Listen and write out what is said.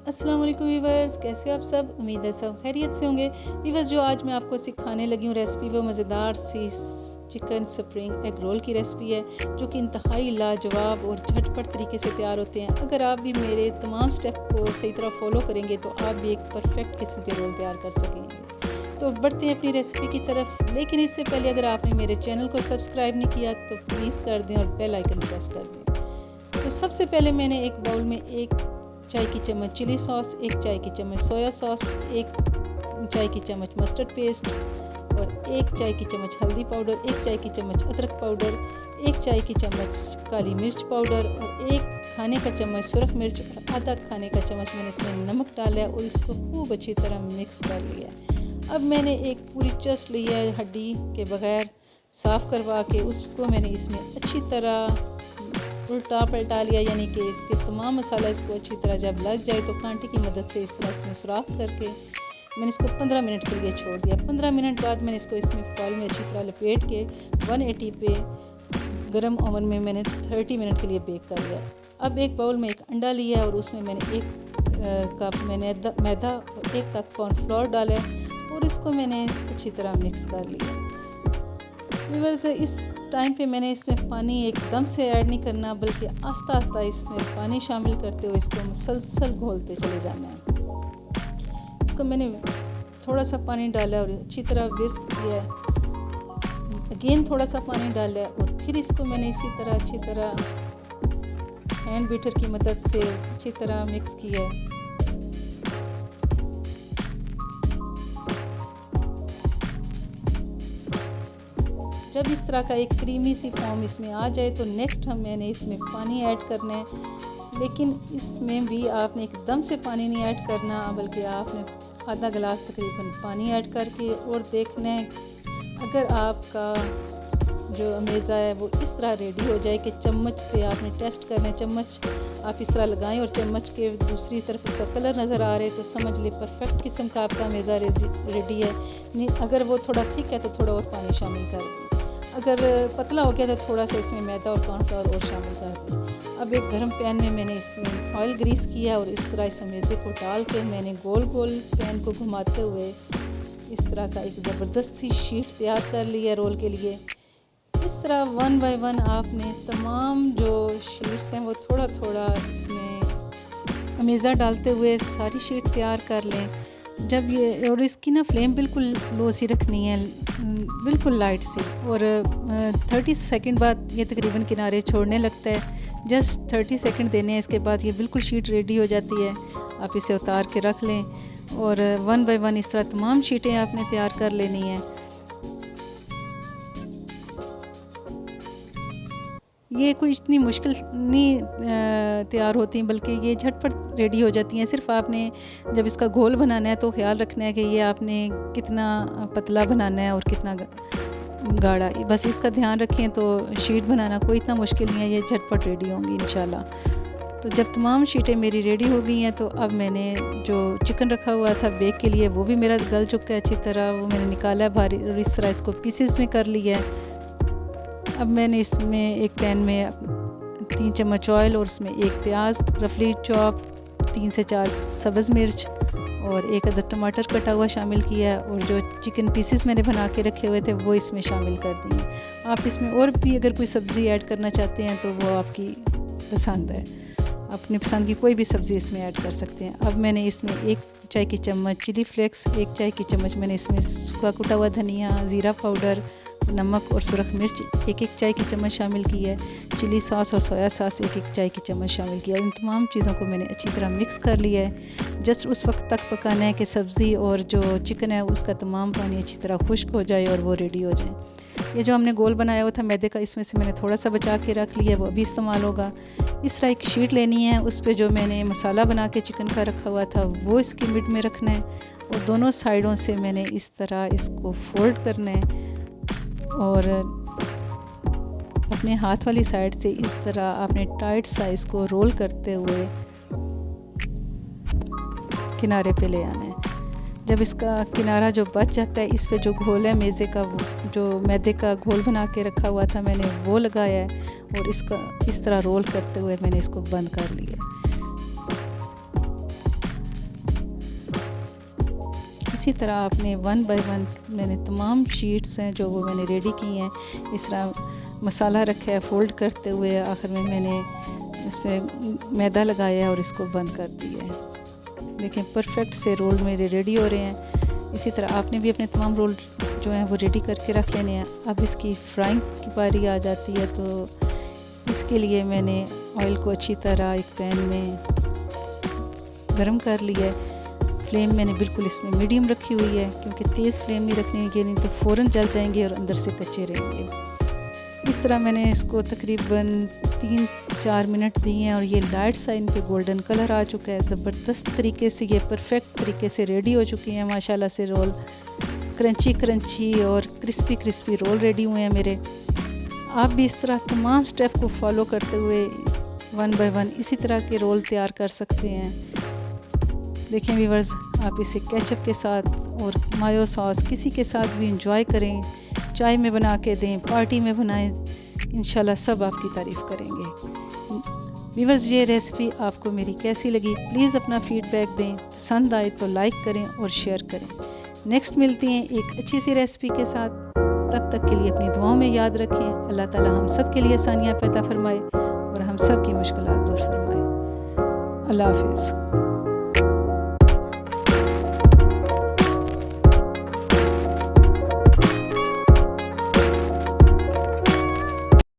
अस्सलाम वालेकुम वीवर्स, कैसे हो आप सब। उम्मीद है सब खैरियत से होंगे। वीवर्स, जो आज मैं आपको सिखाने लगी हूँ रेसिपी, वो मज़ेदार सी चिकन स्प्रिंग एग रोल की रेसिपी है, जो कि इंतहाई लाजवाब और झटपट तरीके से तैयार होते हैं। अगर आप भी मेरे तमाम स्टेप को सही तरह फॉलो करेंगे तो आप भी एक परफेक्ट किस्म के रोल तैयार कर सकेंगे। तो बढ़ते हैं अपनी रेसिपी की तरफ, लेकिन इससे पहले अगर आपने मेरे चैनल को सब्सक्राइब नहीं किया तो प्लीज़ कर दें और बेल आइकन प्रेस कर दें। तो सबसे पहले मैंने एक बाउल में 1 चाय की चम्मच चिली सॉस, 1 चाय की चम्मच सोया सॉस, 1 चाय की चम्मच मस्टर्ड पेस्ट और 1 चाय की चम्मच हल्दी पाउडर, 1 चाय की चम्मच अदरक पाउडर, 1 चाय की चम्मच काली मिर्च पाउडर और 1 खाने का चम्मच सुरख मिर्च और आधा खाने का चम्मच मैंने इसमें नमक डाला है और इसको खूब अच्छी तरह मिक्स कर लिया है। अब मैंने एक पूरी चस्ट ली है हड्डी के बगैर, साफ़ करवा के उसको मैंने इसमें अच्छी तरह उल्टा पलटा लिया, यानी कि इसके तमाम मसाला इसको अच्छी तरह जब लग जाए तो कांटे की मदद से इस तरह इसमें सुराख करके मैंने इसको 15 मिनट के लिए छोड़ दिया। 15 मिनट बाद मैंने इसको इसमें फॉइल में अच्छी तरह लपेट के 180 पे गरम ओवन में मैंने 30 मिनट के लिए बेक कर लिया। अब एक बाउल में एक अंडा लिया और उसमें मैंने 1 कप मैदा और 1 कप कॉर्नफ्लोर डाला और इसको मैंने अच्छी तरह मिक्स कर लिया। व्यूअर्स, इस टाइम पे मैंने इसमें पानी एकदम से ऐड नहीं करना, बल्कि आस्ता आस्ता इसमें पानी शामिल करते हुए इसको मुसलसल घोलते चले जाना है। इसको मैंने थोड़ा सा पानी डाला और अच्छी तरह विस्क किया है। अगेन थोड़ा सा पानी डाला और फिर इसको मैंने इसी तरह अच्छी तरह हैंड बीटर की मदद से अच्छी तरह मिक्स किया है। जब इस तरह का एक क्रीमी सी फॉर्म इसमें आ जाए तो नेक्स्ट मैंने इसमें पानी ऐड करना है, लेकिन इसमें भी आपने एकदम से पानी नहीं ऐड करना, बल्कि आपने आधा गिलास तकरीबन पानी ऐड करके और देखना है अगर आपका जो अमेज़ा है वो इस तरह रेडी हो जाए कि चम्मच पे आपने टेस्ट करना है, चम्मच आप इस तरह लगाएं और चम्मच के दूसरी तरफ उसका कलर नज़र आ रहा है तो समझ ले परफेक्ट किस्म का आपका अमेज़ा रेडी है। नहीं, अगर वो थोड़ा थिक है तो थोड़ा और पानी शामिल कर दें, अगर पतला हो गया तो थोड़ा सा इसमें मैदा और कॉर्नफ्लोर और शामिल कर दें। अब एक गर्म पैन में मैंने इसमें ऑयल ग्रीस किया और इस तरह इस अमेज़े को डाल के मैंने गोल गोल पैन को घुमाते हुए इस तरह का एक ज़बरदस्त सी शीट तैयार कर ली है रोल के लिए। इस तरह 1 बाय 1 आपने तमाम जो शीट्स हैं वो थोड़ा थोड़ा इसमें अमेज़ा डालते हुए सारी शीट तैयार कर लें। जब ये और इसकी ना फ्लेम बिल्कुल लो सी रखनी है, बिल्कुल लाइट सी, और 30 सेकंड बाद ये तकरीबन किनारे छोड़ने लगता है। जस्ट 30 सेकंड देने हैं, इसके बाद ये बिल्कुल शीट रेडी हो जाती है। आप इसे उतार के रख लें और 1 बाय 1 इस तरह तमाम शीटें आपने तैयार कर लेनी है। ये कोई इतनी मुश्किल नहीं तैयार होती, बल्कि ये झटपट रेडी हो जाती हैं। सिर्फ आपने जब इसका घोल बनाना है तो ख्याल रखना है कि ये आपने कितना पतला बनाना है और कितना गाढ़ा, बस इसका ध्यान रखें तो शीट बनाना कोई इतना मुश्किल नहीं है, ये झटपट रेडी होंगी इंशाल्लाह। तो जब तमाम शीटें मेरी रेडी हो गई हैं तो अब मैंने जो चिकन रखा हुआ था बेक के लिए वो भी मेरा गल चुका है अच्छी तरह, वो मैंने निकाला है बाहर और इस तरह इसको पीसेस में कर लिया है। अब मैंने इसमें एक पैन में 3 चम्मच ऑयल और उसमें 1 प्याज रफली चॉप, 3 से 4 सब्ज़ मिर्च और 1 अदद टमाटर कटा हुआ शामिल किया है और जो चिकन पीसेस मैंने बना के रखे हुए थे वो इसमें शामिल कर दिए। आप इसमें और भी अगर कोई सब्ज़ी ऐड करना चाहते हैं तो वो आपकी पसंद है, अपनी पसंद की कोई भी सब्ज़ी इसमें ऐड कर सकते हैं। अब मैंने इसमें 1 चाय की चम्मच चिली फ्लेक्स, 1 चाय की चम्मच मैंने इसमें सूखा कुटा हुआ धनिया, ज़ीरा पाउडर, नमक और सुरख मिर्च 1-1 चाय की चम्मच शामिल की है, चिली सॉस और सोया सॉस 1-1 चाय की चम्मच शामिल किया। इन तमाम चीज़ों को मैंने अच्छी तरह मिक्स कर लिया है। जस्ट उस वक्त तक पकाना है कि सब्ज़ी और जो चिकन है उसका तमाम पानी अच्छी तरह खुश्क हो जाए और वो रेडी हो जाए। ये जो हमने गोल बनाया हुआ था मैदे का, इसमें से मैंने थोड़ा सा बचा के रख लिया है, वो अभी इस्तेमाल होगा। इस तरह एक शीट लेनी है, उस पर जो मैंने मसाला बना के चिकन का रखा हुआ था वो इसकी मिड में रखना है और दोनों साइडों से मैंने इस तरह इसको फोल्ड करना है और अपने हाथ वाली साइड से इस तरह आपने टाइट सा इसको रोल करते हुए किनारे पे ले आना है। जब इसका किनारा जो बच जाता है, इस पे जो घोल है मेज़े का, जो मैदे का घोल बना के रखा हुआ था मैंने वो लगाया है और इसका इस तरह रोल करते हुए मैंने इसको बंद कर लिया। इसी तरह आपने वन बाय वन मैंने तमाम शीट्स हैं जो वो मैंने रेडी की हैं, इस तरह मसाला रखा है फ़ोल्ड करते हुए, आखिर में मैंने इसमें मैदा लगाया और इसको बंद कर दिया है। देखें परफेक्ट से रोल मेरे रेडी हो रहे हैं। इसी तरह आपने भी अपने तमाम रोल जो हैं वो रेडी करके रख लेने हैं। अब इसकी फ्राइंग की बारी आ जाती है, तो इसके लिए मैंने ऑयल को अच्छी तरह एक पैन में गरम कर लिया है। फ्लेम मैंने बिल्कुल इसमें मीडियम रखी हुई है, क्योंकि तेज़ फ्लेम नहीं रखनी है, नहीं तो फ़ौरन जल जाएंगे और अंदर से कच्चे रहेंगे। इस तरह मैंने इसको तकरीबन 3-4 मिनट दिए हैं और ये लाइट सा इन पे गोल्डन कलर आ चुका है। ज़बरदस्त तरीके से ये परफेक्ट तरीके से रेडी हो चुकी हैं माशाल्लाह से। रोल क्रंची क्रंची और क्रिस्पी क्रिस्पी रोल रेडी हुए हैं मेरे। आप भी इस तरह तमाम स्टेप को फॉलो करते हुए वन बाय वन इसी तरह के रोल तैयार कर सकते हैं। देखें व्यूअर्स, आप इसे केचप के साथ और मायो सॉस किसी के साथ भी इंजॉय करें, चाय में बना के दें, पार्टी में बनाएं, इंशाल्लाह सब आपकी तारीफ़ करेंगे। व्यूअर्स, ये रेसिपी आपको मेरी कैसी लगी प्लीज़ अपना फ़ीडबैक दें, पसंद आए तो लाइक करें और शेयर करें। नेक्स्ट मिलती हैं एक अच्छी सी रेसिपी के साथ। तब तक के लिए अपनी दुआओं में याद रखें। अल्लाह ताला हम सब के लिए आसानियाँ पैदा फरमाए और हम सब की मुश्किलात दूर फरमाए। अल्लाह हाफ़िज़।